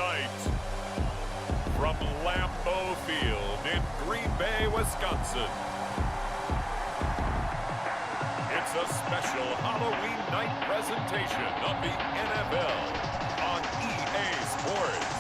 tonight, from Lambeau Field in Green Bay, Wisconsin, it's a special Halloween night presentation of the NFL on EA Sports.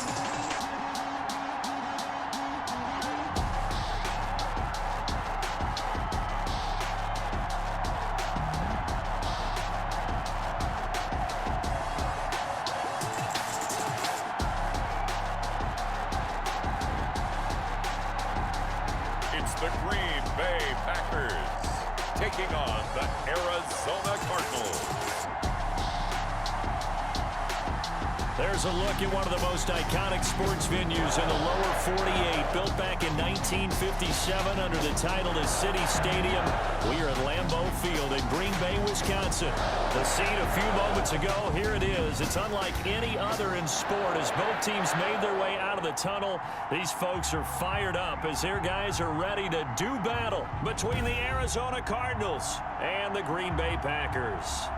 It's the Green Bay Packers taking on the Arizona Cardinals. There's a look at one of the most iconic sports venues in the lower 48, built back in 1957 under the title of City Stadium. We are at Lambeau Field in Green Bay, Wisconsin. The scene a few moments ago, here it is. It's unlike any other in sport as both teams made their way out of the tunnel. These folks are fired up as their guys are ready to do battle between the Arizona Cardinals and the Green Bay Packers.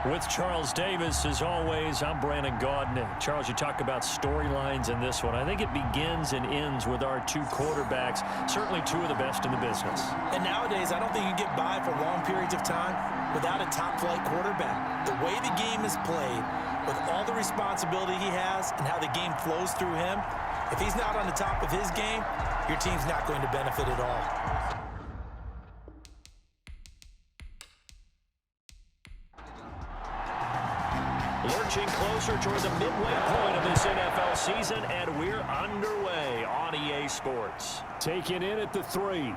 With Charles Davis, as always, I'm Brandon Gaudin. Charles, you talk about storylines in this one. I think it begins and ends with our two quarterbacks, certainly two of the best in the business. And nowadays, I don't think you can get by for long periods of time without a top-flight quarterback. The way the game is played, with all the responsibility he has and how the game flows through him, if he's not on the top of his game, your team's not going to benefit at all. Lurching closer toward the midway point of this NFL season, and we're underway on EA Sports. Taken in at the 3.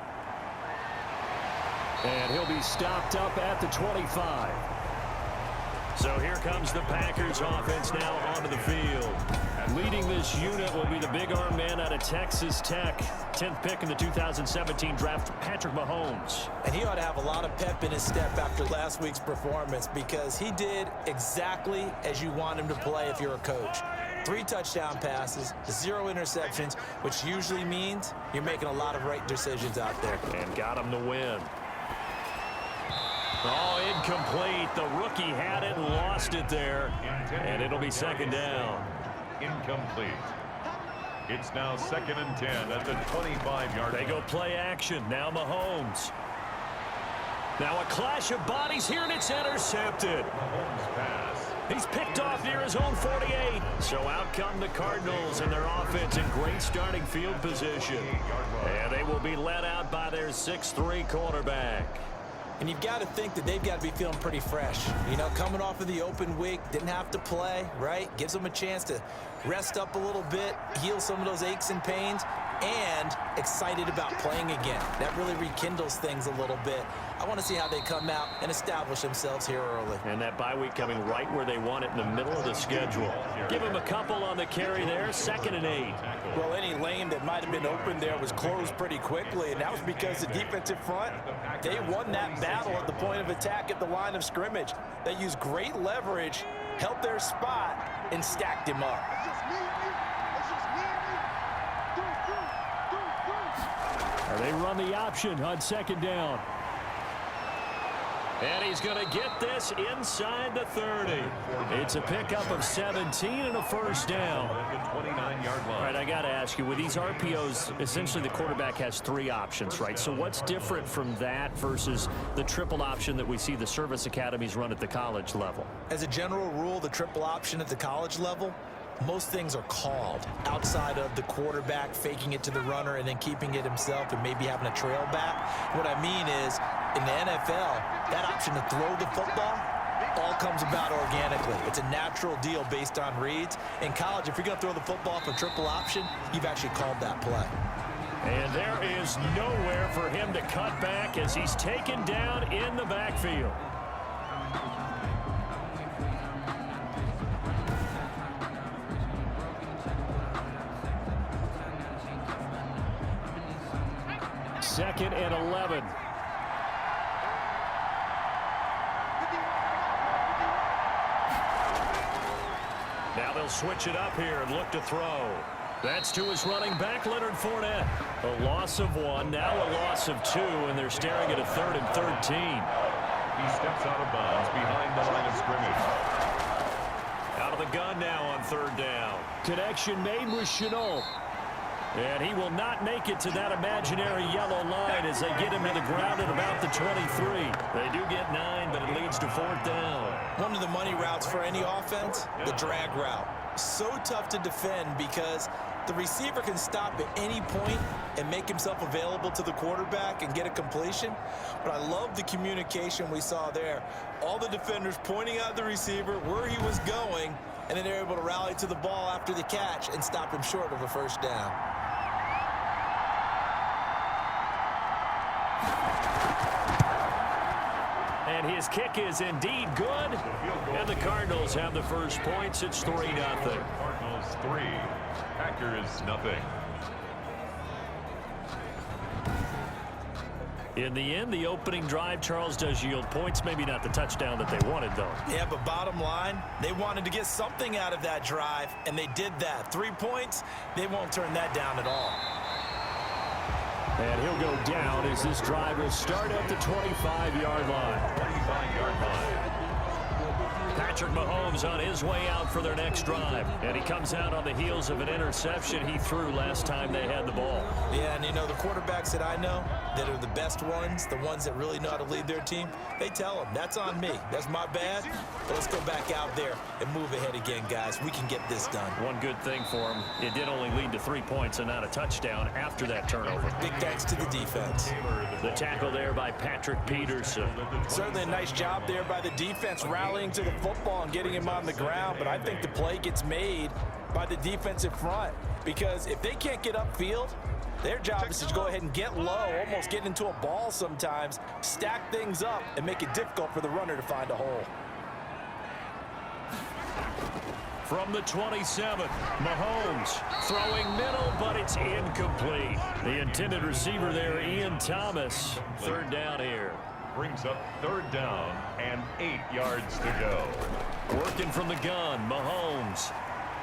And he'll be stopped up at the 25. So here comes the Packers offense now onto the field. Leading this unit will be the big arm man out of Texas Tech. 10th pick in the 2017 draft, Patrick Mahomes. And he ought to have a lot of pep in his step after last week's performance because he did exactly as you want him to play if you're a coach. 3 touchdown passes, 0 interceptions, which usually means you're making a lot of right decisions out there. And got him to win. Oh, incomplete. The rookie had it and lost it there. And it'll be second down. Incomplete. It's now 2nd and 10 at the 25-yard line. They go play action. Now Mahomes. Now a clash of bodies here, and it's intercepted. Mahomes pass. He's picked off near his own 48. So out come the Cardinals and their offense in great starting field position. And they will be led out by their 6'3" quarterback. And you've got to think that they've got to be feeling pretty fresh. You know, coming off of the open week, didn't have to play, right? Gives them a chance to rest up a little bit, heal some of those aches and pains, and excited about playing again. That really rekindles things a little bit. I want to see how they come out and establish themselves here early. And that bye week coming right where they want it in the middle of the schedule. Give them a couple on the carry there, 2nd and 8. Well, any lane that might have been open there was closed pretty quickly, and that was because the defensive front, they won that battle at the point of attack at the line of scrimmage. They used great leverage, held their spot, and stacked him up. They run the option on 2nd down. And he's going to get this inside the 30. It's a pickup of 17 and a first down. The 29-yard line. All right, I got to ask you, with these RPOs, essentially the quarterback has 3 options, right? So what's different from that versus the triple option that we see the service academies run at the college level? As a general rule, the triple option at the college level, most things are called outside of the quarterback faking it to the runner and then keeping it himself and maybe having a trail back. What I mean is, in the NFL, that option to throw the football all comes about organically. It's a natural deal based on reads. In college, if you're going to throw the football for triple option, you've actually called that play. And there is nowhere for him to cut back as he's taken down in the backfield. Second and 11. Now they'll switch it up here and look to throw. That's to his running back, Leonard Fournette. A loss of 1, now a loss of 2, and they're staring at a 3rd and 13. He steps out of bounds behind the line of scrimmage. Out of the gun now on third down. Connection made with Shenault. And he will not make it to that imaginary yellow line as they get him to the ground at about the 23. They do get 9, but it leads to fourth down. One of the money routes for any offense, the drag route. So tough to defend because the receiver can stop at any point and make himself available to the quarterback and get a completion. But I love the communication we saw there. All the defenders pointing out the receiver where he was going, and then they're able to rally to the ball after the catch and stop him short of a first down. And his kick is indeed good. And the Cardinals have the first points. It's 3-0. Cardinals 3, Packers 0. In the end, the opening drive, Charles, does yield points. Maybe not the touchdown that they wanted, though. Yeah, but bottom line, they wanted to get something out of that drive, and they did that. 3 points, they won't turn that down at all. And he'll go down as this drive will start at the 25-yard line. 25-yard line. Patrick Mahomes on his way out for their next drive. And he comes out on the heels of an interception he threw last time they had the ball. Yeah, and you know, the quarterbacks that I know that are the best ones, the ones that really know how to lead their team, they tell them, that's on me. That's my bad. But let's go back out there and move ahead again, guys. We can get this done. One good thing for him, it did only lead to 3 points and not a touchdown after that turnover. Big thanks to the defense. The tackle there by Patrick Peterson. Certainly a nice job there by the defense rallying to the football and getting him on the ground, but I think the play gets made by the defensive front because if they can't get upfield, their job is to go ahead and get low, almost get into a ball sometimes, stack things up, and make it difficult for the runner to find a hole. From the 27, Mahomes throwing middle, but it's incomplete. The intended receiver there, Ian Thomas. Third down here. Brings up third down and 8 yards to go. Working from the gun, Mahomes.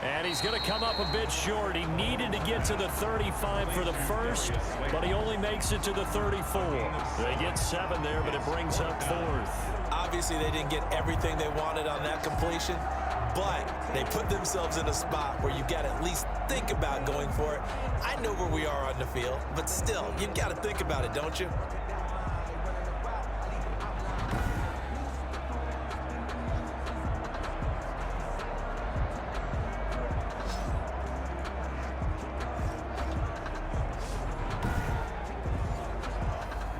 And he's going to come up a bit short. He needed to get to the 35 for the first, but he only makes it to the 34. They get 7 there, but it brings up fourth. Obviously, they didn't get everything they wanted on that completion, but they put themselves in a spot where you got to at least think about going for it. I know where we are on the field, but still, you've got to think about it, don't you?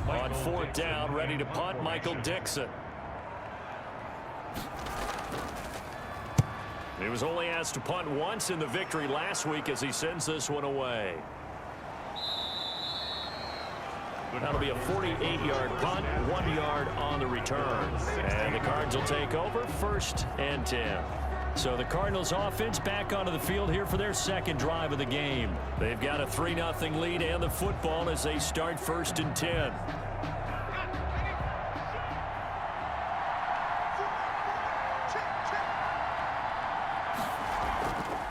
On fourth down, ready to punt, Michael Dixon. He was only asked to punt once in the victory last week as he sends this one away. That'll be a 48-yard punt, 1 yard on the return. And the Cards will take over, 1st and 10. So the Cardinals offense back onto the field here for their second drive of the game. They've got a 3-0 lead and the football as they start 1st and 10.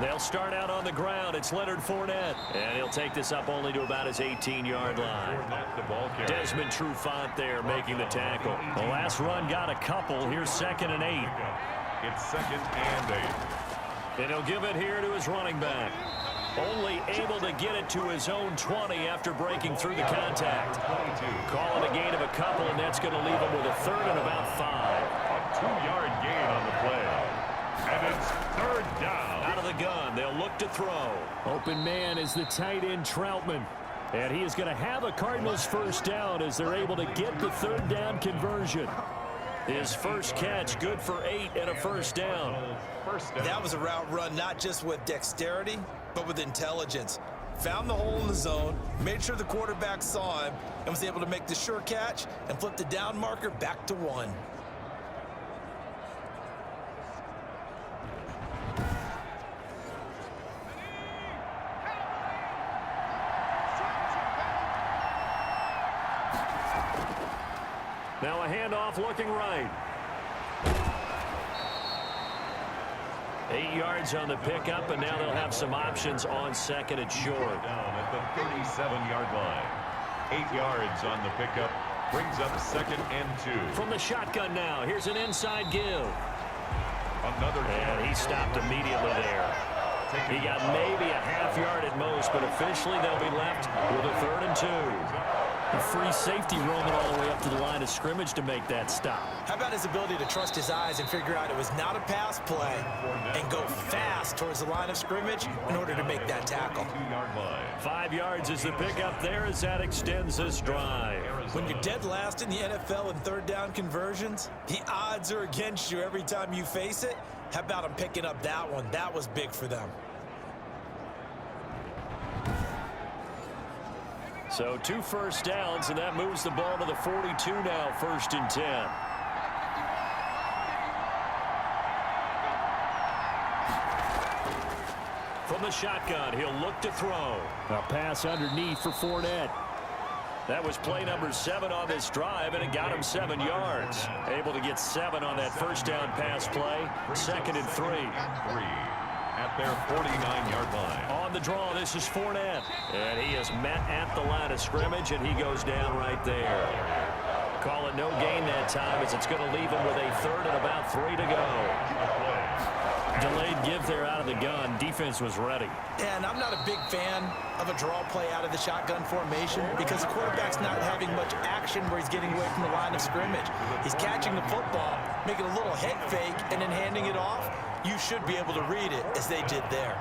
They'll start out on the ground. It's Leonard Fournette. And he'll take this up only to about his 18-yard line. Desmond Trufant there making the tackle. The last run got a couple. Here's 2nd and 8. It's 2nd and 8. And he'll give it here to his running back. Only able to get it to his own 20 after breaking through the contact. Calling a gain of a couple, and that's going to leave him with a 3rd and about 5. A 2-yard gain on the play. And it's 3rd down. Out of the gun, they'll look to throw. Open man is the tight end, Troutman. And he is going to have a Cardinals first down as they're able to get the 3rd down conversion. His first catch, good for 8 and a first down. That was a route run not just with dexterity, but with intelligence. Found the hole in the zone, made sure the quarterback saw him, and was able to make the sure catch and flip the down marker back to 1. Now a handoff looking right. 8 yards on the pickup, and now they'll have some options on 2nd and short. Down at the 37-yard line. 8 yards on the pickup. Brings up 2nd and 2. From the shotgun now, here's an inside give. And he stopped immediately there. He got maybe a half yard at most, but officially they'll be left with a 3rd and 2. A free safety roaming all the way up to the line of scrimmage to make that stop. How about his ability to trust his eyes and figure out it was not a pass play and go fast towards the line of scrimmage in order to make that tackle. 5 yards is the pickup there as that extends this drive. When you're dead last in the NFL in 3rd down conversions, the odds are against you every time you face it. How about him picking up that one? That was big for them. So 2 first downs, and that moves the ball to the 42 now, 1st and 10. From the shotgun, he'll look to throw. A pass underneath for Fournette. That was play number 7 on this drive, and it got him 7 yards. Able to get 7 on that first down pass play. 2nd and 3. At their 49-yard line. On the draw, this is Fournette. And he is met at the line of scrimmage, and he goes down right there. Call it no gain that time, as it's going to leave him with a 3rd and about 3 to go. Delayed give there out of the gun. Defense was ready. And I'm not a big fan of a draw play out of the shotgun formation because the quarterback's not having much action where he's getting away from the line of scrimmage. He's catching the football, making a little head fake, and then handing it off. You should be able to read it as they did there.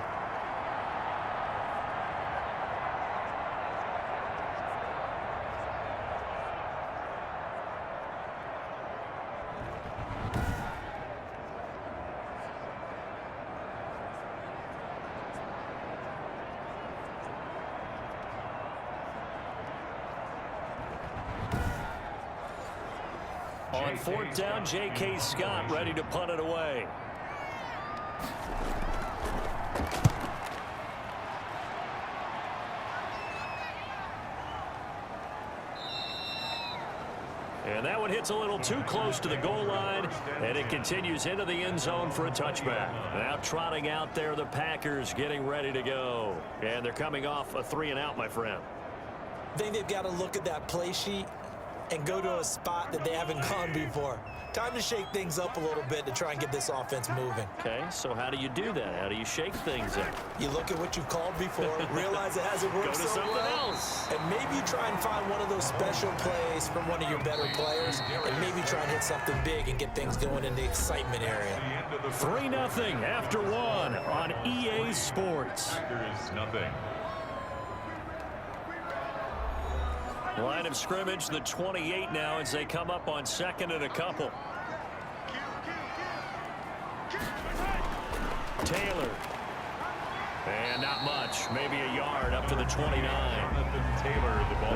On 4th down, J.K. Scott ready to punt it away. And that one hits a little too close to the goal line, and it continues into the end zone for a touchback. Now trotting out there, the Packers getting ready to go. And they're coming off a 3-and-out, my friend. I think they've got to look at that play sheet and go to a spot that they haven't gone before. Time to shake things up a little bit to try and get this offense moving. Okay, so how do you do that? How do you shake things up? You look at what you've called before, realize it hasn't worked Go to so something well, else. and maybe you try and find one of those special plays from one of your better players, and maybe try and hit something big and get things going in the excitement area. 3-0 after 1 on EA Sports. Nothing. Line of scrimmage, the 28 now as they come up on 2nd and a couple. Taylor. And not much. Maybe a yard up to the 29.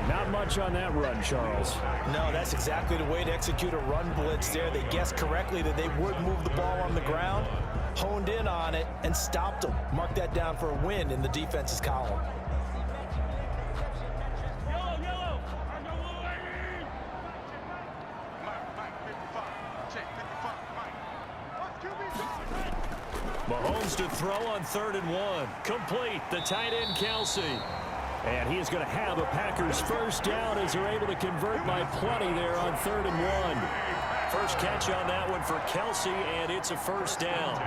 Not much on that run, Charles. No, that's exactly the way to execute a run blitz there. They guessed correctly that they would move the ball on the ground, honed in on it, and stopped them. Mark that down for a win in the defense's column. Mahomes to throw on 3rd and 1. Complete. The tight end, Kelsey. And he is going to have a Packers first down as they're able to convert by plenty there on 3rd and 1. First catch on that one for Kelsey, and it's a first down.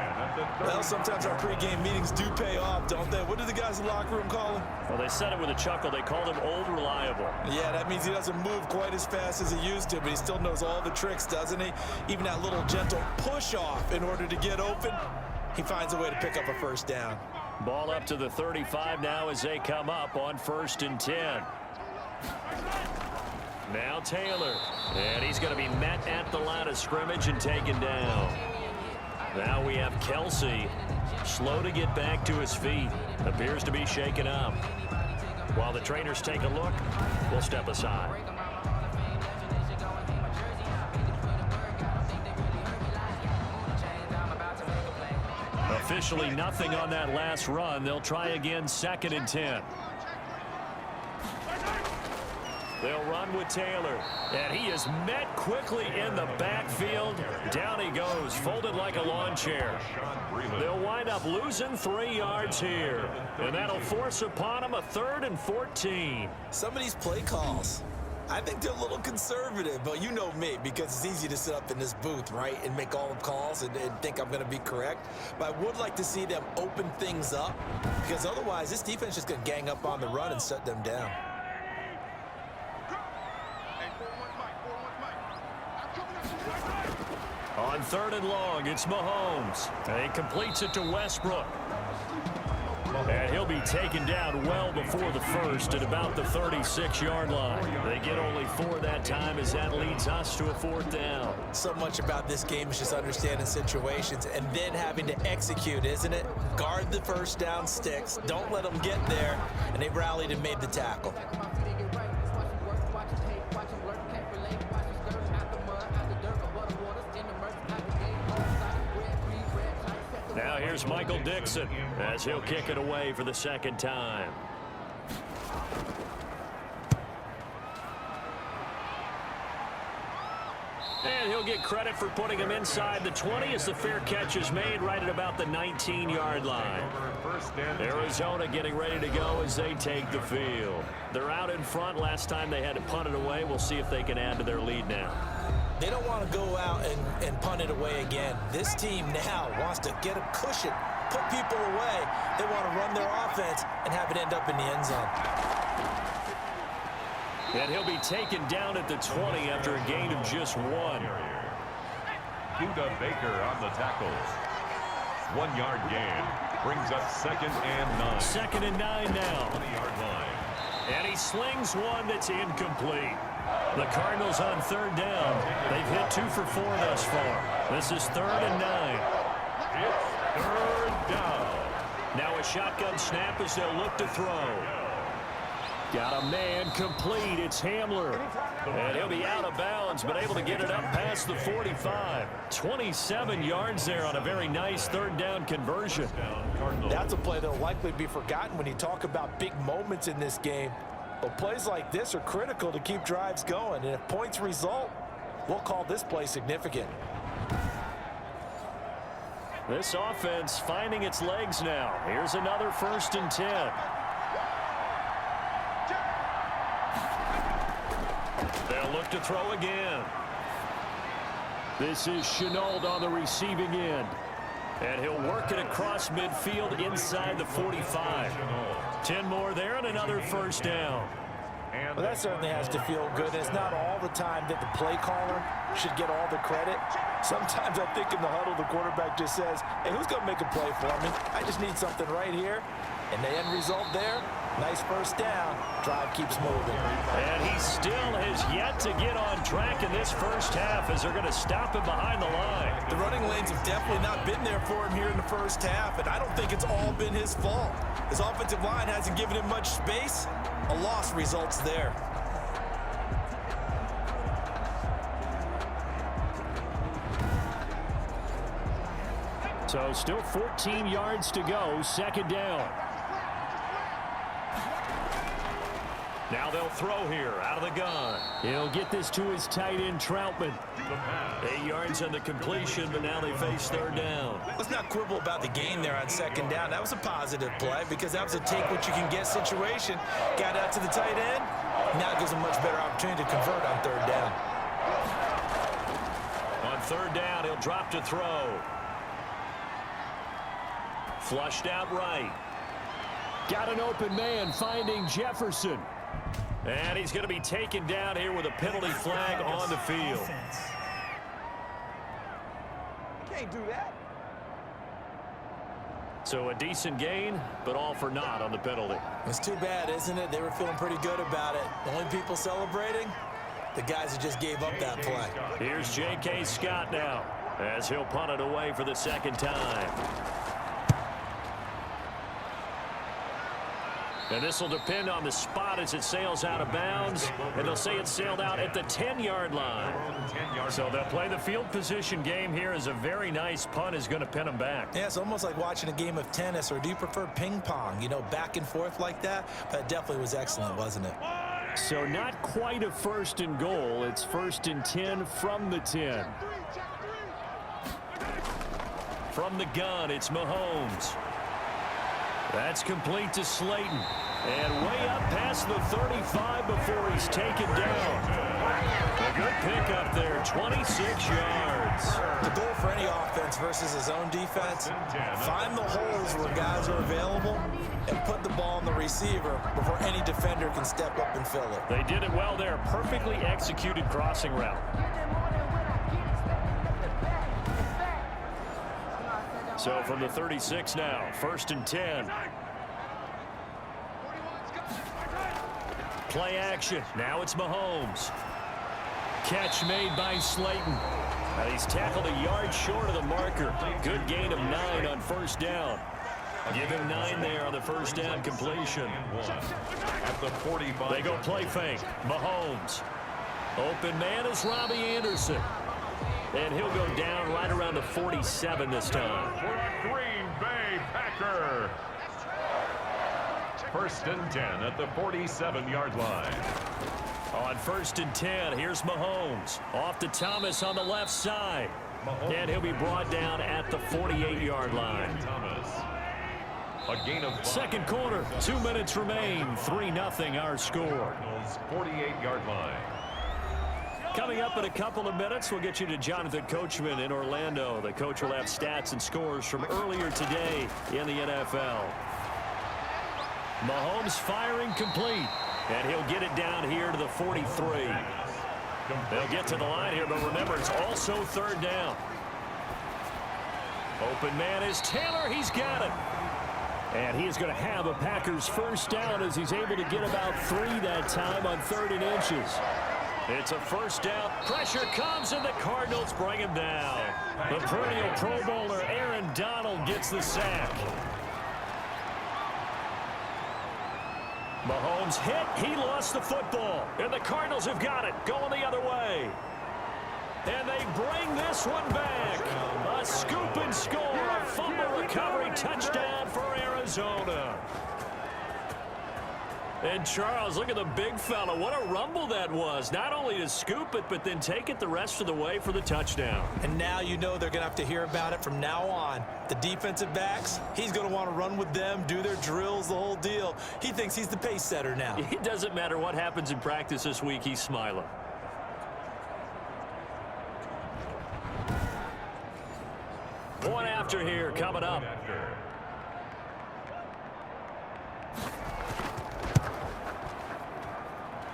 Well, sometimes our pregame meetings do pay off, don't they? What did the guys in the locker room call him? Well, they said it with a chuckle. They called him Old Reliable. Yeah, that means he doesn't move quite as fast as he used to, but he still knows all the tricks, doesn't he? Even that little gentle push-off in order to get open, he finds a way to pick up a first down. Ball up to the 35 now as they come up on 1st and 10. Now Taylor, and he's going to be met at the line of scrimmage and taken down. Now we have Kelsey, slow to get back to his feet, appears to be shaken up. While the trainers take a look, we'll step aside. Officially nothing on that last run. They'll try again, 2nd and 10. They'll run with Taylor, and he is met quickly in the backfield. Down he goes, folded like a lawn chair. They'll wind up losing 3 yards here, and that'll force upon him a 3rd and 14. Some of these play calls, I think they're a little conservative, but you know me, because it's easy to sit up in this booth, right, and make all the calls and think I'm going to be correct. But I would like to see them open things up, because otherwise this defense is just going to gang up on the run and shut them down. On 3rd and long, it's Mahomes. And he completes it to Westbrook. And he'll be taken down well before the first at about the 36-yard line. They get only 4 that time as that leads us to a 4th down. So much about this game is just understanding situations and then having to execute, isn't it? Guard the first down sticks. Don't let them get there. And they rallied and made the tackle. Now here's Michael Dixon as he'll kick it away for the 2nd time. And he'll get credit for putting him inside the 20 as the fair catch is made right at about the 19-yard line. Arizona getting ready to go as they take the field. They're out in front. Last time they had to punt it away. We'll see if they can add to their lead now. They don't want to go out and punt it away again. This team now wants to get a cushion, put people away. They want to run their offense and have it end up in the end zone. And he'll be taken down at the 20 after a gain of just 1. Buda Baker on the tackles. 1-yard gain brings up 2nd and 9. 2nd and 9 now. 20-yard line. And he slings one that's incomplete. The Cardinals on 3rd down. They've hit 2 for 4 thus far. This is 3rd and 9. It's 3rd down. Now a shotgun snap as they'll look to throw. Got a man complete. It's Hamler. And he'll be out of bounds, but able to get it up past the 45. 27 yards there on a very nice 3rd down conversion. That's a play that will likely be forgotten when you talk about big moments in this game. But plays like this are critical to keep drives going. And if points result, we'll call this play significant. This offense finding its legs now. Here's another 1st and 10. They'll look to throw again. This is Shenault on the receiving end. And he'll work it across midfield inside the 45. 10 more there and another 1st down. Well, that certainly has to feel good. It's not all the time that the play caller should get all the credit. Sometimes I think in the huddle, the quarterback just says, hey, who's going to make a play for me? I just need something right here. And the end result there, nice 1st down. Drive keeps moving. And he still has yet to get on track in this 1st half as they're going to stop him behind the line. The running lanes have definitely not been there for him here in the 1st half, and I don't think it's all been his fault. His offensive line hasn't given him much space. A loss results there. So still 14 yards to go, 2nd down. Now they'll throw here out of the gun. He'll get this to his tight end, Troutman. 8 yards on the completion, but now they face 3rd down. Let's not quibble about the gain there on 2nd down. That was a positive play because that was a take-what-you-can-get situation. Got out to the tight end. Now it gives him much better opportunity to convert on 3rd down. On 3rd down, he'll drop to throw. Flushed out right. Got an open man finding Jefferson. And he's going to be taken down here with a penalty flag on the field. Can't do that. So a decent gain, but all for naught on the penalty. It's too bad, isn't it? They were feeling pretty good about it. The only people celebrating, the guys who just gave up that play. Here's J.K. Scott now as he'll punt it away for the 2nd time. And this will depend on the spot as it sails out of bounds. And they'll say it sailed out at the 10-yard line. So they'll play the field position game here as a very nice punt is going to pin them back. Yeah, it's almost like watching a game of tennis, or do you prefer ping pong? You know, back and forth like that? But it definitely was excellent, wasn't it? So not quite a 1st and goal. It's 1st and 10 from the 10. From the gun, it's Mahomes. That's complete to Slayton. And way up past the 35 before he's taken down. A good pickup there, 26 yards. The goal for any offense versus his own defense, find the holes where guys are available and put the ball on the receiver before any defender can step up and fill it. They did it well there. Perfectly executed crossing route. So from the 36 now, 1st and 10. Play action. Now it's Mahomes. Catch made by Slayton. Now he's tackled a yard short of the marker. Good gain of 9 on 1st down. Give him 9 there on the 1st down completion. At the 45. They go play fake. Mahomes. Open man is Robbie Anderson. And he'll go down right around the 47 this time. For the Green Bay Packers. 1st and 10 at the 47-yard line. On 1st and 10, here's Mahomes. Off to Thomas on the left side. And he'll be brought down at the 48-yard line. Thomas. A gain of 5. Second quarter, 2 minutes remain. 3-0 our score. 48-yard line. Coming up in a couple of minutes, we'll get you to Jonathan Coachman in Orlando. The coach will have stats and scores from earlier today in the NFL. Mahomes firing complete. And he'll get it down here to the 43. They'll get to the line here, but remember, it's also 3rd down. Open man is Taylor. He's got it. And he is going to have a Packers 1st down as he's able to get about 3 that time on 3rd and inches. It's a 1st down. Pressure comes, and the Cardinals bring him down. The perennial Pro Bowler Aaron Donald gets the sack. Mahomes hit. He lost the football. And the Cardinals have got it. Going the other way. And they bring this one back. A scoop and score. A fumble recovery. Touchdown for Arizona. And Charles, look at the big fella. What a rumble that was. Not only to scoop it, but then take it the rest of the way for the touchdown. And now you know they're going to have to hear about it from now on. The defensive backs, he's going to want to run with them, do their drills, the whole deal. He thinks he's the pace setter now. It doesn't matter what happens in practice this week. He's smiling. Point after here coming up.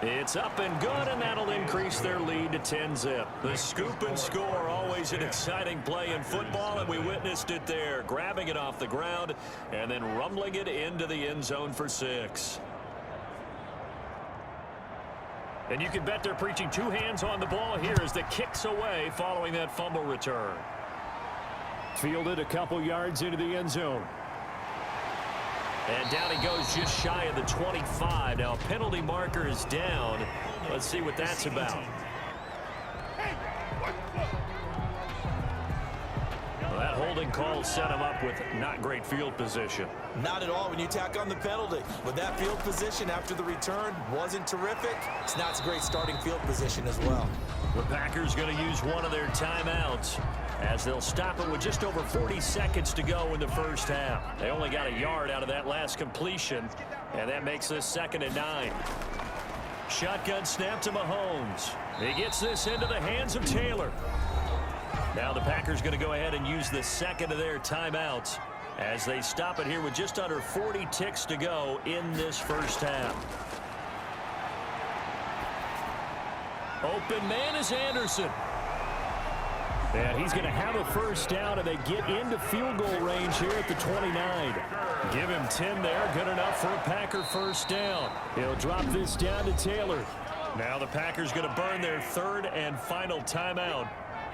It's up and good, and that'll increase their lead to 10-zip. The scoop and score, always an exciting play in football, and we witnessed it there. Grabbing it off the ground and then rumbling it into the end zone for 6. And you can bet they're preaching 2 hands on the ball here as the kick's away following that fumble return. Fielded a couple yards into the end zone. And down he goes just shy of the 25. Now, penalty marker is down. Let's see what that's about. Well, that holding call set him up with not great field position. Not at all when you tack on the penalty. But that field position after the return wasn't terrific. It's not a great starting field position as well. The Packers going to use one of their timeouts as they'll stop it with just over 40 seconds to go in the 1st half. They only got a yard out of that last completion, and that makes this 2nd and 9. Shotgun snap to Mahomes. He gets this into the hands of Taylor. Now the Packers going to go ahead and use the 2nd of their timeouts as they stop it here with just under 40 ticks to go in this 1st half. Open man is Anderson. And he's going to have a 1st down, and they get into field goal range here at the 29. Give him 10 there. Good enough for a Packer 1st down. He'll drop this down to Taylor. Now the Packers going to burn their 3rd and final timeout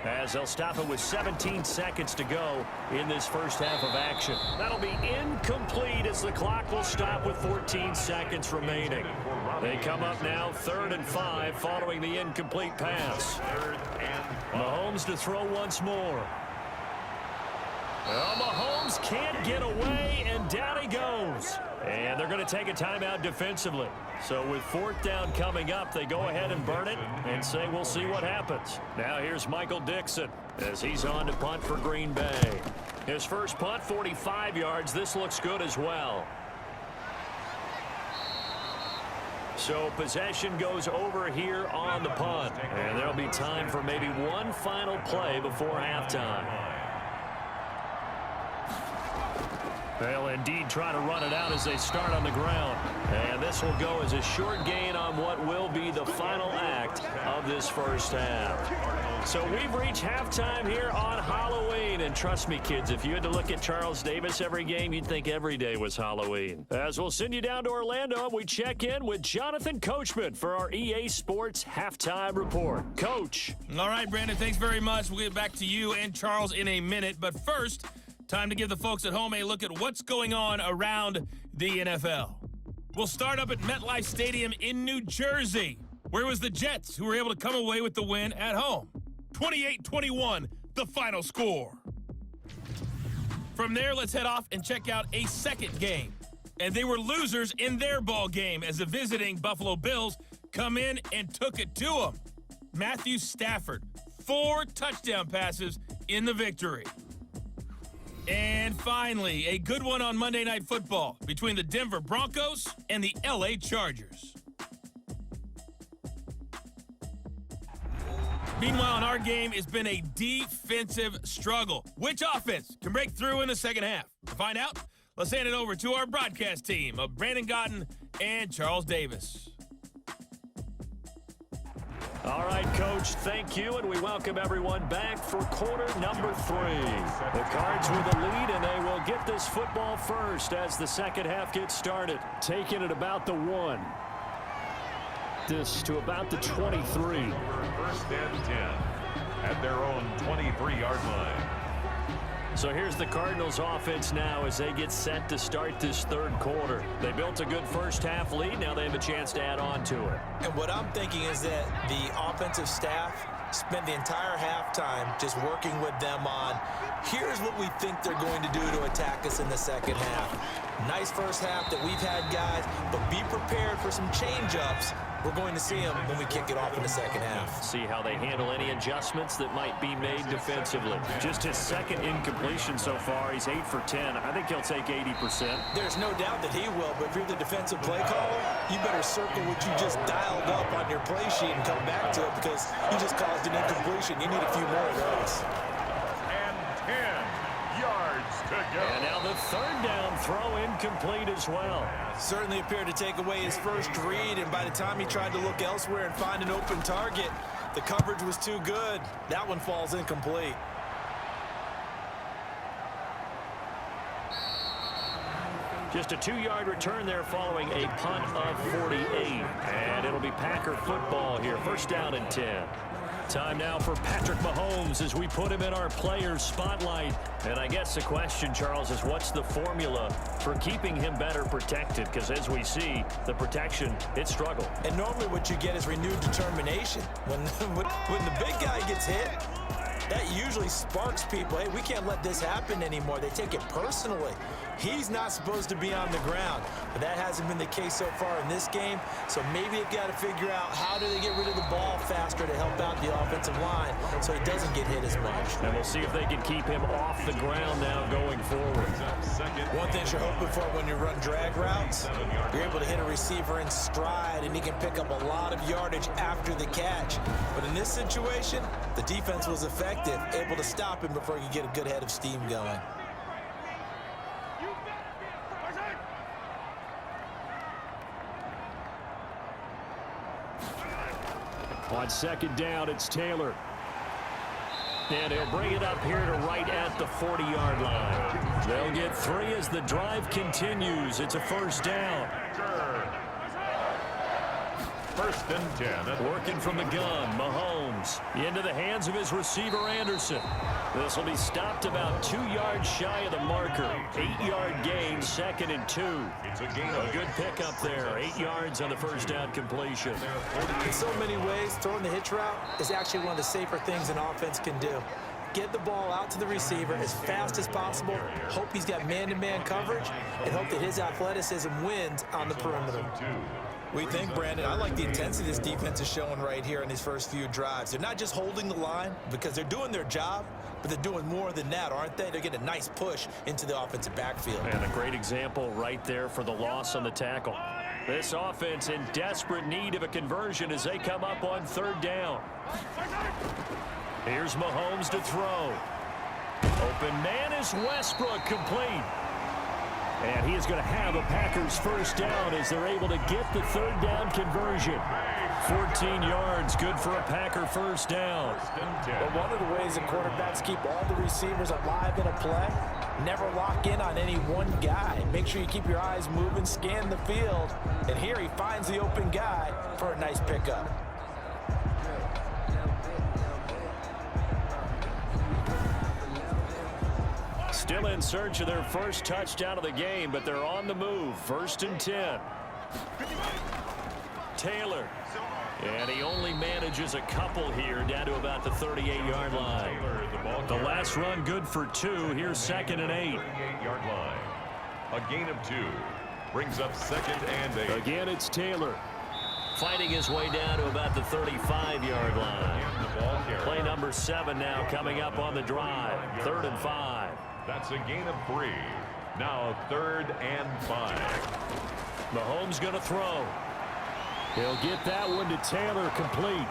as they'll stop it with 17 seconds to go in this 1st half of action. That'll be incomplete as the clock will stop with 14 seconds remaining. They come up now 3rd and 5 following the incomplete pass. Mahomes to throw once more. Well, Mahomes can't get away, and down he goes. And they're going to take a timeout defensively. So with 4th down coming up, they go ahead and burn it and say we'll see what happens. Now here's Michael Dixon as he's on to punt for Green Bay. His first punt, 45 yards. This looks good as well. So possession goes over here on the punt. And there'll be time for maybe one final play before halftime. They'll indeed try to run it out as they start on the ground. And this will go as a short gain on what will be the final act of this first half. So we've reached halftime here on Halloween. And trust me, kids, if you had to look at Charles Davis every game, you'd think every day was Halloween. As we'll send you down to Orlando, we check in with Jonathan Coachman for our EA Sports Halftime Report. Coach. All right, Brandon, thanks very much. We'll get back to you and Charles in a minute. But first, time to give the folks at home a look at what's going on around the NFL. We'll start up at MetLife Stadium in New Jersey, where it was the Jets who were able to come away with the win at home. 28-21, the final score. From there, let's head off and check out a second game. And they were losers in their ball game as the visiting Buffalo Bills come in and took it to them. Matthew Stafford, 4 touchdown passes in the victory. And finally, a good one on Monday Night Football between the Denver Broncos and the LA Chargers. Meanwhile, in our game, it's been a defensive struggle. Which offense can break through in the second half? To find out, let's hand it over to our broadcast team of Brandon Gaudin and Charles Davis. All right, Coach, thank you, and we welcome everyone back for quarter number 3. The Cards with a lead, and they will get this football first as the second half gets started. Taking it about the 1. This to about the 23. First and 10 at their own 23-yard line. So here's the Cardinals offense now as they get set to start this third quarter. They built a good first half lead. Now they have a chance to add on to it. And what I'm thinking is that the offensive staff spent the entire halftime just working with them on, here's what we think they're going to do to attack us in the second half. Nice first half that we've had, guys, but be prepared for some change-ups. We're going to see them when we kick it off in the second half. See how they handle any adjustments that might be made defensively. Just his second incompletion so far. He's 8 for 10. I think he'll take 80%. There's no doubt that he will, but if you're the defensive play caller, you better circle what you just dialed up on your play sheet and come back to it because you just caused an incompletion. You need a few more of those. And 10 yards to go. And now the third down throw incomplete as well. Certainly appeared to take away his first read, and by the time he tried to look elsewhere and find an open target, the coverage was too good. That one falls incomplete. Just a 2-yard return there following a punt of 48. And it'll be Packer football here. First down and 10. Time now for Patrick Mahomes as we put him in our players spotlight. And I guess the question, Charles, is what's the formula for keeping him better protected? Because as we see, the protection, it struggled. And normally what you get is renewed determination. When the big guy gets hit, that usually sparks people. Hey, we can't let this happen anymore. They take it personally. He's not supposed to be on the ground, but that hasn't been the case so far in this game. So maybe they've got to figure out how do they get rid of the ball faster to help out the offensive line so he doesn't get hit as much. And we'll see if they can keep him off the ground now going forward. One thing you're hoping for when you run drag routes, you're able to hit a receiver in stride and he can pick up a lot of yardage after the catch. But in this situation, the defense was effective, able to stop him before he could get a good head of steam going. On second down, it's Taylor. And he'll bring it up here to right at the 40-yard line. They'll get 3 as the drive continues. It's a first down. First and 10. Working from the gun, Mahomes into the hands of his receiver, Anderson. This will be stopped about 2 yards shy of the marker. 8-yard gain, second and 2. It's a gain. A good pickup there. 8 yards on the first down completion. In so many ways, throwing the hitch route is actually one of the safer things an offense can do. Get the ball out to the receiver as fast as possible, hope he's got man-to-man coverage, and hope that his athleticism wins on the perimeter. We think, Brandon, I like the intensity this defense is showing right here in these first few drives. They're not just holding the line because they're doing their job, but they're doing more than that, aren't they? They're getting a nice push into the offensive backfield. And a great example right there for the loss on the tackle. This offense in desperate need of a conversion as they come up on 3rd down. Here's Mahomes to throw. Open man is Westbrook, complete. And he is going to have a Packers first down as they're able to get the 3rd down conversion. 14 yards, good for a Packer first down. But one of the ways that quarterbacks keep all the receivers alive in a play, never lock in on any one guy. Make sure you keep your eyes moving, scan the field. And here he finds the open guy for a nice pickup. Still in search of their first touchdown of the game, but they're on the move. 1st and 10. Taylor. And he only manages a couple here down to about the 38-yard line. The last run good for 2. Here's 2nd and 8. 38-yard line. A gain of 2. Brings up 2nd and 8. Again, it's Taylor. Fighting his way down to about the 35-yard line. Play number 7 now coming up on the drive. 3rd and 5. That's a gain of 3. Now 3rd and 5. Mahomes going to throw. He'll get that one to Taylor, complete.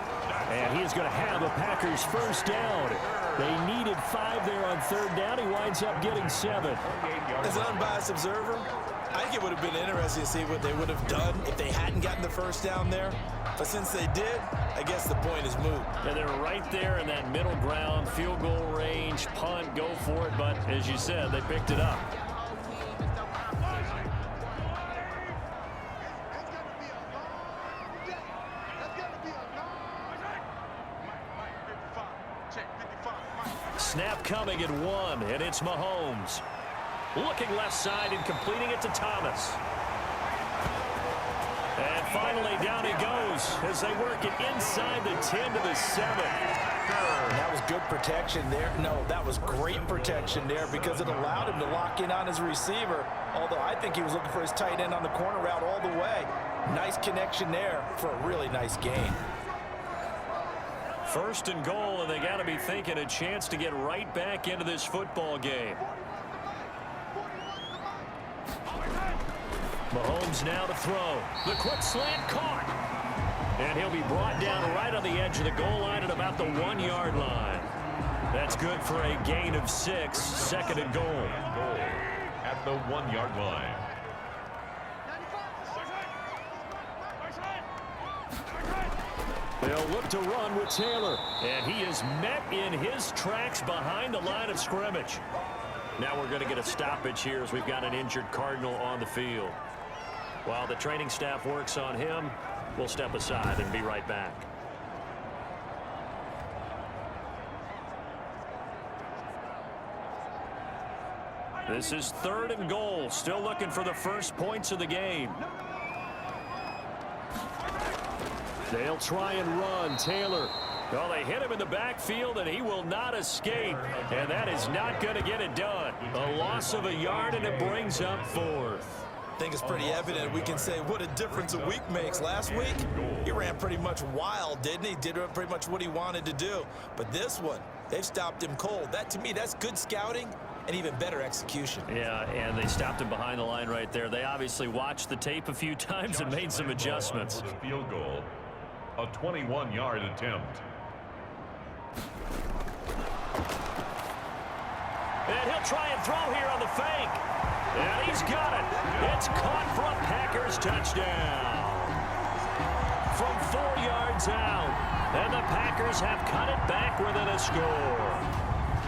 And he is going to have a Packers first down. They needed 5 there on 3rd down. He winds up getting 7. As an unbiased observer, I think it would have been interesting to see what they would have done if they hadn't gotten the first down there. But since they did, I guess the point is moot. And they're right there in that middle ground, field goal range, punt, go for it. But as you said, they picked it up. Snap coming at 1, and it's Mahomes. Looking left side and completing it to Thomas. And finally down he goes as they work it inside the 10 to the 7. That was good protection there. No, that was great protection there because it allowed him to lock in on his receiver. Although I think he was looking for his tight end on the corner route all the way. Nice connection there for a really nice gain. 1st and goal, and they got to be thinking a chance to get right back into this football game. Mahomes now to throw. The quick slant caught. And he'll be brought down right on the edge of the goal line at about the 1-yard line. That's good for a gain of 6. 2nd and goal. At the 1-yard line. They'll look to run with Taylor. And he is met in his tracks behind the line of scrimmage. Now we're going to get a stoppage here as we've got an injured Cardinal on the field. While the training staff works on him, we'll step aside and be right back. This is 3rd and goal. Still looking for the first points of the game. They'll try and run. Taylor. Well, they hit him in the backfield, and he will not escape. And that is not going to get it done. A loss of a yard, and it brings up 4th. I think it's pretty evident. We can say what a difference a week makes. Last week, he ran pretty much wild, didn't he? Did pretty much what he wanted to do. But this one, they've stopped him cold. That, to me, that's good scouting and even better execution. Yeah, and they stopped him behind the line right there. They obviously watched the tape a few times and made some adjustments. Field goal, a 21-yard attempt. And he'll try and throw here on the fake. And he's got it. It's caught for a Packers touchdown. From 4 yards out. And the Packers have cut it back within a score.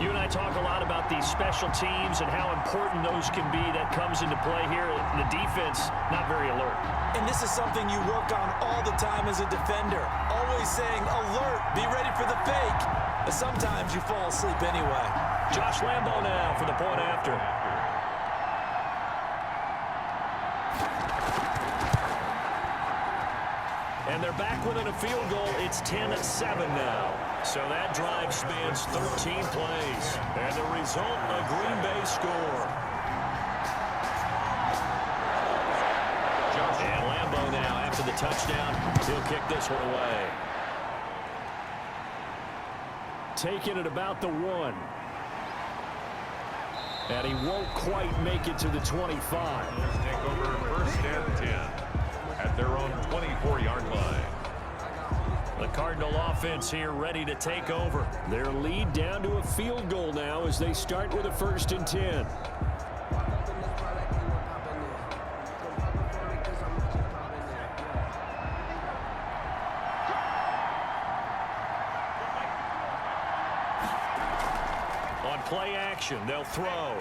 You and I talk a lot about these special teams and how important those can be. That comes into play here. The defense, not very alert. And this is something you work on all the time as a defender. Always saying, alert, be ready for the fake. But sometimes you fall asleep anyway. Josh Lambo now for the point after. And they're back within a field goal. It's 10-7 now. So that drive spans 13 plays. And the result, a Green Bay score. And Lambo now, after the touchdown, he'll kick this one away. Taking it about the 1. And he won't quite make it to the 25. Take over 1st and 10. at their own 24-yard line. The Cardinal offense here ready to take over. Their lead down to a field goal now as they start with a 1st and 10. On play action, they'll throw.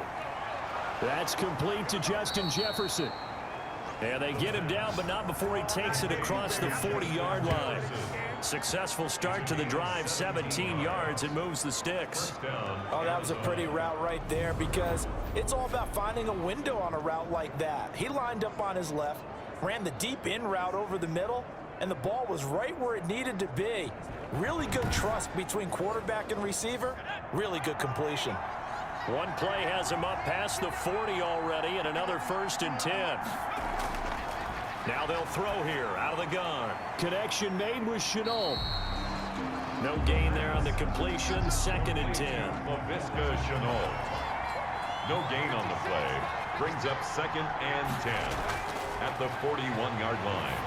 That's complete to Justin Jefferson. And they get him down, but not before he takes it across the 40-yard line. Successful start to the drive, 17 yards, and moves the sticks. Oh, that was a pretty route right there because it's all about finding a window on a route like that. He lined up on his left, ran the deep in route over the middle, and the ball was right where it needed to be. Really good trust between quarterback and receiver. Really good completion. One play has him up past the 40 already, and another 1st and 10. Now they'll throw here out of the gun. Connection made with Shenault. No gain there on the completion. 2nd and 10. Laviska Shenault. No gain on the play. Brings up 2nd and 10 at the 41-yard line.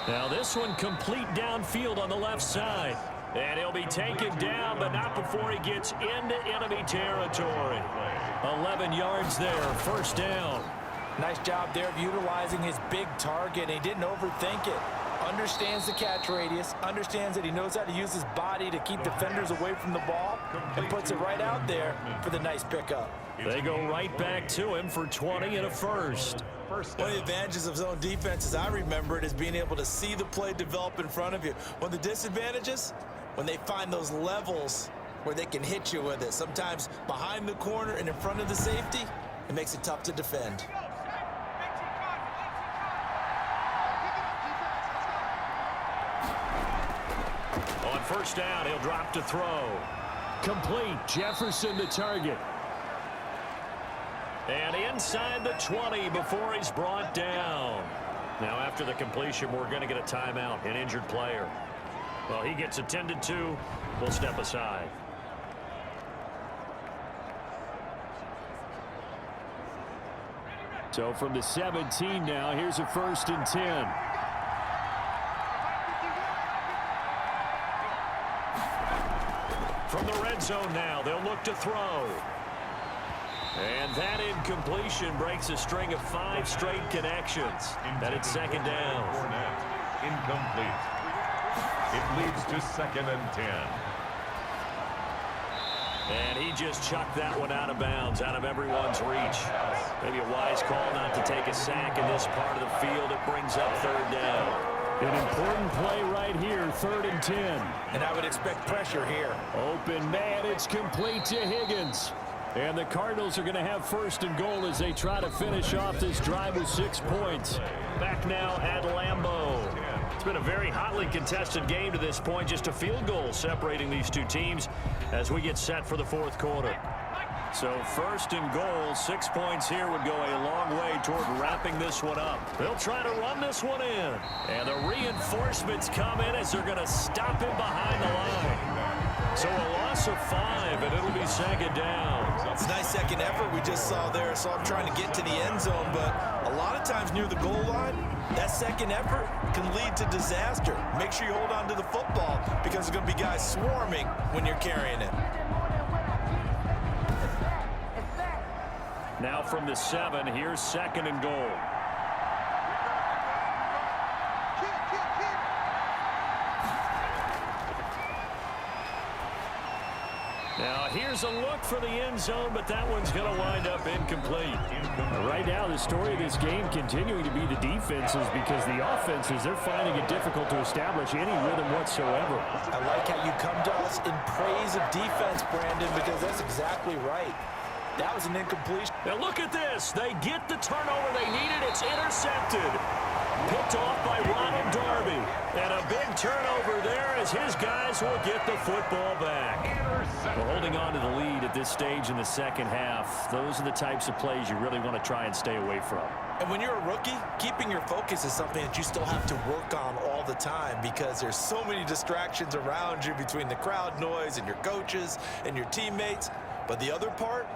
Now this one complete downfield on the left side. And he'll be taken down, but not before he gets into enemy territory. 11 yards there, 1st down. Nice job there of utilizing his big target. He didn't overthink it. Understands the catch radius, understands that he knows how to use his body to keep defenders away from the ball, and puts it right out there for the nice pickup. They go right back to him for 20 and a 1st. One of the advantages of zone defense, as I remember it, is being able to see the play develop in front of you. One of the disadvantages, when they find those levels where they can hit you with it, sometimes behind the corner and in front of the safety, it makes it tough to defend. On 1st down, he'll drop to throw. Complete. Jefferson the target. And inside the 20 before he's brought down. Now after the completion, we're going to get a timeout, an injured player. Well, he gets attended to. We'll step aside. So from the 17 now, here's a 1st and 10. From the red zone now, they'll look to throw. And that incompletion breaks a string of 5 straight connections. That it's 2nd down. Incomplete. It leads to 2nd and 10. And he just chucked that one out of bounds, out of everyone's reach. Maybe a wise call not to take a sack in this part of the field. It brings up 3rd down. An important play right here, 3rd and 10. And I would expect pressure here. Open man, it's complete to Higgins. And the Cardinals are going to have 1st and goal as they try to finish off this drive with 6 points. Back now at Lambeau. It's been a very hotly contested game to this point. Just a field goal separating these two teams as we get set for the 4th quarter. So 1st and goal, 6 points here would go a long way toward wrapping this one up. They'll try to run this one in. And the reinforcements come in as they're going to stop him behind the line. So a loss of 5, and it'll be 2nd down. It's a nice second effort we just saw there. So I'm trying to get to the end zone, but a lot of times near the goal line, that second effort can lead to disaster. Make sure you hold on to the football because there's going to be guys swarming when you're carrying it. Now from the 7, here's 2nd and goal. Now here's a look for the end zone, but that one's going to wind up incomplete. Right now, the story of this game continuing to be the defenses because the offenses, they're finding it difficult to establish any rhythm whatsoever. I like how you come to us in praise of defense, Brandon, because that's exactly right. That was an incompletion. Now look at this. They get the turnover they needed. It's intercepted. Picked off by Ronald Darby. And a big turnover there as his guys will get the football back. We're holding on to the lead at this stage in the second half. Those are the types of plays you really want to try and stay away from. And when you're a rookie, keeping your focus is something that you still have to work on all the time because there's so many distractions around you between the crowd noise and your coaches and your teammates. But the other part,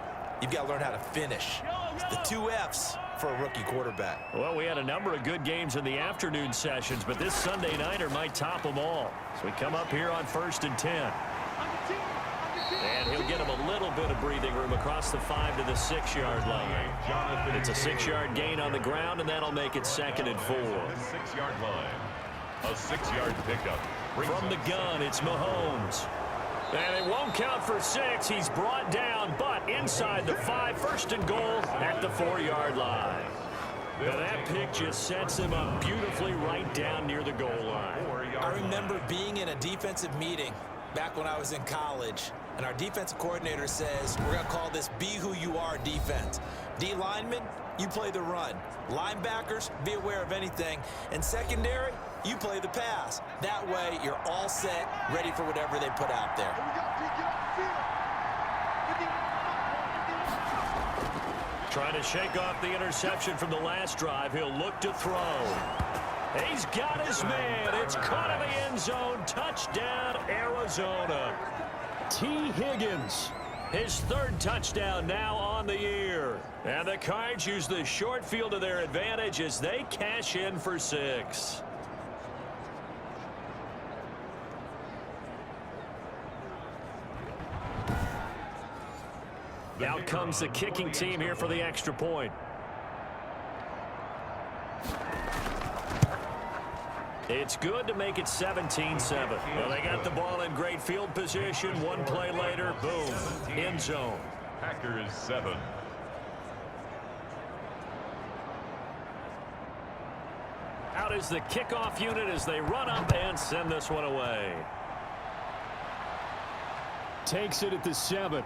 you've got to learn how to finish. The 2 F's, for a rookie quarterback. Well, we had a number of good games in the afternoon sessions, but this Sunday nighter might top them all. So we come up here on 1st and 10. And he'll get him a little bit of breathing room across the 5 to the 6-yard line. It's a 6-yard gain on the ground, and that'll make it 2nd and 4. The 6-yard line. A 6-yard pickup. From the gun, it's Mahomes. And it won't count for 6. He's brought down, but inside the 5, 1st and goal at the 4-yard line. Now that pick just sets him up beautifully right down near the goal line. I remember being in a defensive meeting back when I was in college, and our defensive coordinator says, we're going to call this Be Who You Are defense. D linemen, you play the run. Linebackers, be aware of anything. And secondary, you play the pass. That way, you're all set, ready for whatever they put out there. Trying to shake off the interception from the last drive. He'll look to throw. He's got his man. It's caught in the end zone. Touchdown, Arizona. T. Higgins, his 3rd touchdown now on the year. And the Cards use the short field to their advantage as they cash in for 6. Out comes the kicking team here for the extra point. It's good to make it 17-7. Well, they got the ball in great field position. One play later, boom, end zone. Packers 7. Out is the kickoff unit as they run up and send this one away. Takes it at the 7.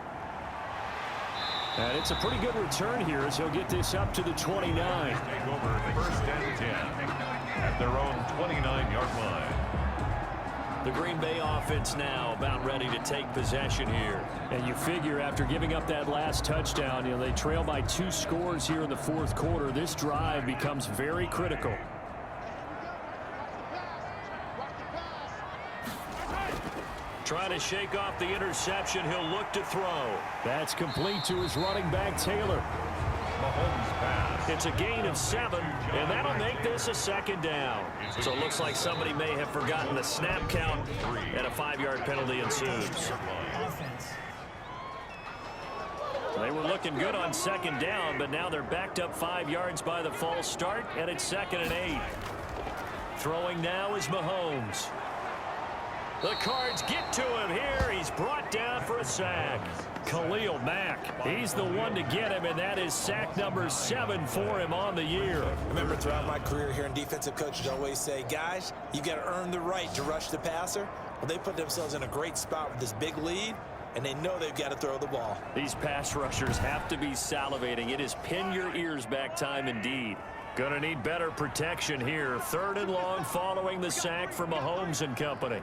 And it's a pretty good return here as he'll get this up to the 29. Take over 1st and 10 at their own 29-yard line. The Green Bay offense now about ready to take possession here. And you figure after giving up that last touchdown, they trail by 2 scores here in the 4th quarter. This drive becomes very critical. Trying to shake off the interception. He'll look to throw. That's complete to his running back, Taylor. Mahomes pass. It's a gain of 7, and that'll make this a 2nd down. So it looks like somebody may have forgotten the snap count, and a 5-yard penalty ensues. They were looking good on 2nd down, but now they're backed up 5 yards by the false start, and it's 2nd and 8. Throwing now is Mahomes. The Cards get to him here. He's brought down for a sack. Khalil Mack, he's the one to get him, and that is sack number 7 for him on the year. I remember throughout my career here in defensive coaches always say, guys, you got to earn the right to rush the passer. Well, they put themselves in a great spot with this big lead, and they know they've got to throw the ball. These pass rushers have to be salivating. It is pin your ears back time indeed. Going to need better protection here. 3rd and long following the sack for Mahomes and company.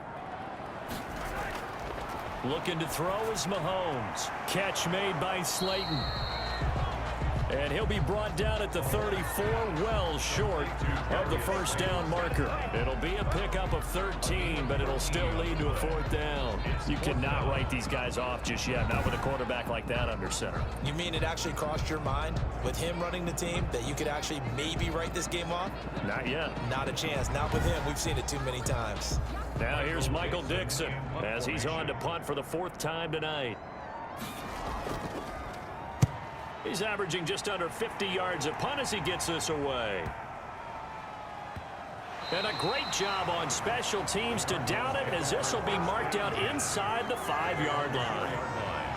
Looking to throw is Mahomes. Catch made by Slayton. And he'll be brought down at the 34, well short of the 1st down marker. It'll be a pickup of 13, but it'll still lead to a 4th down. You cannot write these guys off just yet, not with a quarterback like that under center. You mean it actually crossed your mind with him running the team that you could actually maybe write this game off? Not yet. Not a chance. Not with him. We've seen it too many times. Now here's Michael Dixon as he's on to punt for the 4th time tonight. He's averaging just under 50 yards a punt as he gets this away. And a great job on special teams to down it as this will be marked out inside the 5-yard line.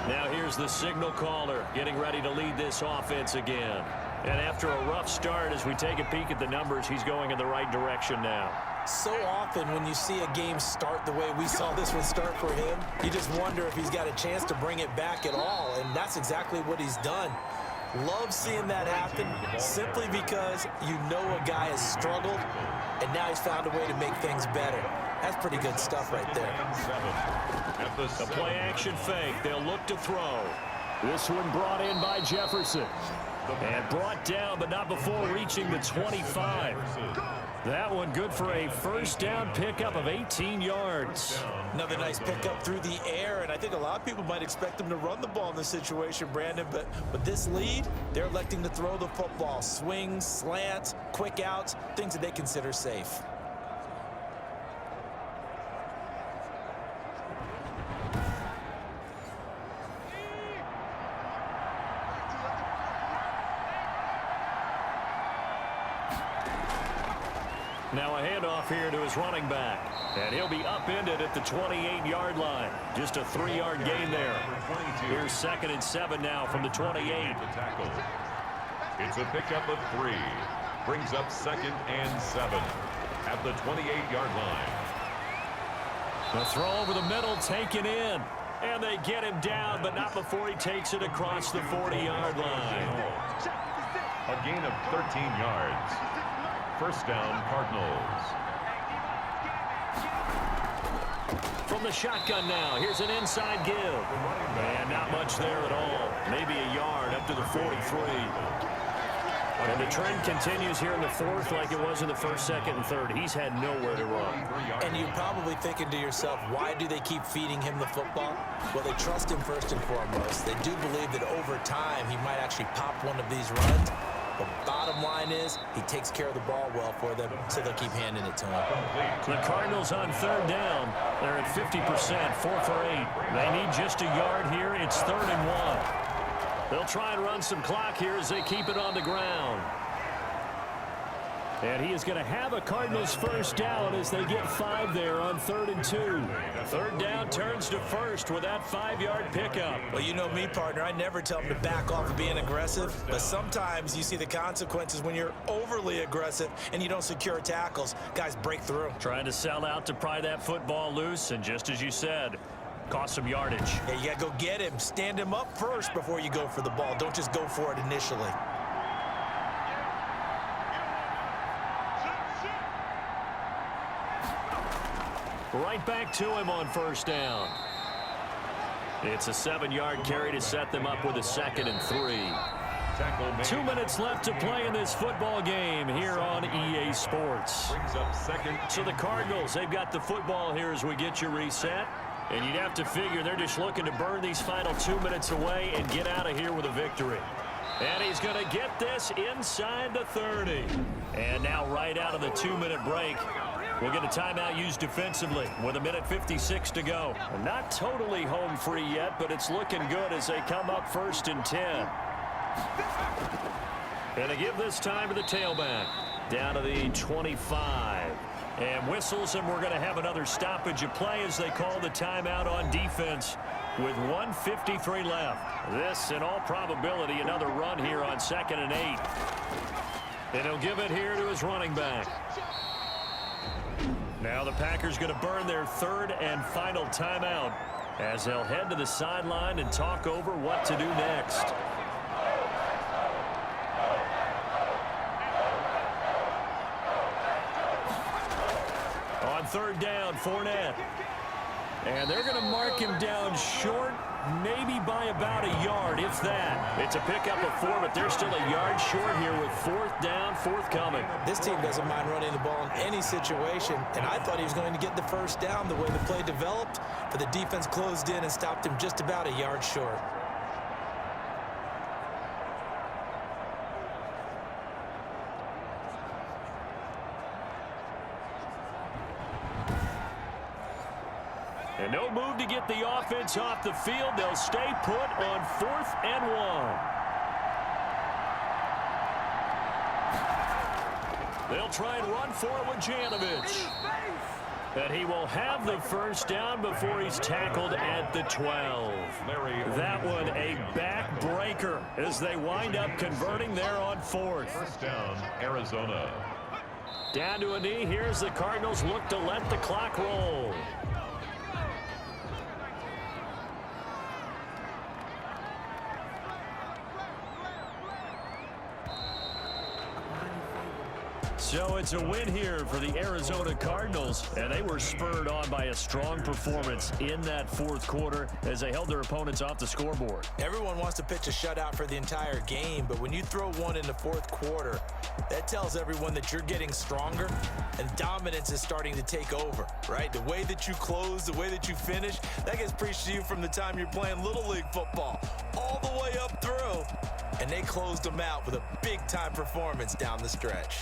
Now here's the signal caller getting ready to lead this offense again. And after a rough start, as we take a peek at the numbers, he's going in the right direction now. So often when you see a game start the way we saw this one start for him, you just wonder if he's got a chance to bring it back at all, and that's exactly what he's done. Love seeing that happen simply because you know a guy has struggled, and now he's found a way to make things better. That's pretty good stuff right there. The play action fake. They'll look to throw. This one brought in by Jefferson. And brought down, but not before reaching the 25. That one good for a first down pickup of 18 yards. Another nice pickup through the air, and I think a lot of people might expect them to run the ball in this situation, Brandon, but with this lead, they're electing to throw the football. Swings, slants, quick outs, things that they consider safe. Now a handoff here to his running back. And he'll be upended at the 28-yard line. Just a 3-yard gain there. Here's 2nd and 7 now from the 28. It's a pickup of 3. Brings up 2nd and 7 at the 28-yard line. The throw over the middle taken in. And they get him down, but not before he takes it across the 40-yard line. A gain of 13 yards. First down, Cardinals. From the shotgun now, here's an inside give. And not much there at all. Maybe a yard up to the 43. And the trend continues here in the 4th like it was in the 1st, 2nd, and 3rd. He's had nowhere to run. And you're probably thinking to yourself, why do they keep feeding him the football? Well, they trust him first and foremost. They do believe that over time he might actually pop one of these runs. The bottom line is he takes care of the ball well for them, so they'll keep handing it to him. The Cardinals on 3rd down. They're at 50%, 4 for 8. They need just a yard here. It's 3rd and 1. They'll try and run some clock here as they keep it on the ground. And he is going to have a Cardinals first down as they get 5 there on 3rd and 2. 3rd down turns to 1st with that 5-yard pickup. Well, you know me, partner. I never tell them to back off of being aggressive, but sometimes you see the consequences when you're overly aggressive and you don't secure tackles. Guys break through. Trying to sell out to pry that football loose, and just as you said, cost some yardage. Yeah, you got to go get him. Stand him up first before you go for the ball. Don't just go for it initially. Right back to him on first down. It's a 7-yard carry to set them up with a 2nd and 3. 2 minutes left to play in this football game here on EA Sports. Brings up 2nd. So the Cardinals, they've got the football here as we get you reset. And you'd have to figure they're just looking to burn these final 2 minutes away and get out of here with a victory. And he's going to get this inside the 30. And now right out of the 2-minute break, we'll get a timeout used defensively with 1:56 to go. Not totally home free yet, but it's looking good as they come up 1st and 10. And they give this time to the tailback. Down to the 25. And whistles, and we're going to have another stoppage of play as they call the timeout on defense with 1:53 left. This, in all probability, another run here on 2nd and 8. And he'll give it here to his running back. Now the Packers going to burn their 3rd and final timeout as they'll head to the sideline and talk over what to do next. On 3rd down, Fournette. And they're going to mark him down short, maybe by about a yard, if that. It's a pickup of 4, but they're still a yard short here with 4th down, forthcoming. This team doesn't mind running the ball in any situation, and I thought he was going to get the first down the way the play developed, but the defense closed in and stopped him just about a yard short. And no move to get the offense off the field. They'll stay put on 4th and 1. They'll try and run for it with Janovich. And he will have the first down before he's tackled at the 12. That one a backbreaker as they wind up converting there on 4th. First down, Arizona. Down to a knee. Here's the Cardinals look to let the clock roll. So it's a win here for the Arizona Cardinals, and they were spurred on by a strong performance in that fourth quarter as they held their opponents off the scoreboard. Everyone wants to pitch a shutout for the entire game, but when you throw one in the fourth quarter, that tells everyone that you're getting stronger and dominance is starting to take over, right? The way that you close, the way that you finish, that gets preached to you from the time you're playing Little League football all the way up through. And they closed them out with a big-time performance down the stretch.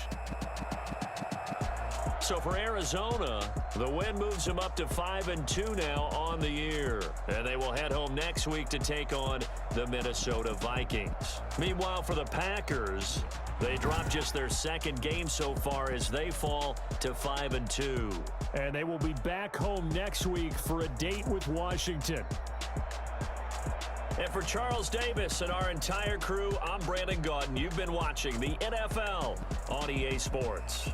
So for Arizona, the win moves them up to 5-2 now on the year. And they will head home next week to take on the Minnesota Vikings. Meanwhile, for the Packers, they dropped just their second game so far as they fall to 5-2. And they will be back home next week for a date with Washington. And for Charles Davis and our entire crew, I'm Brandon Gaudin. You've been watching the NFL on EA Sports.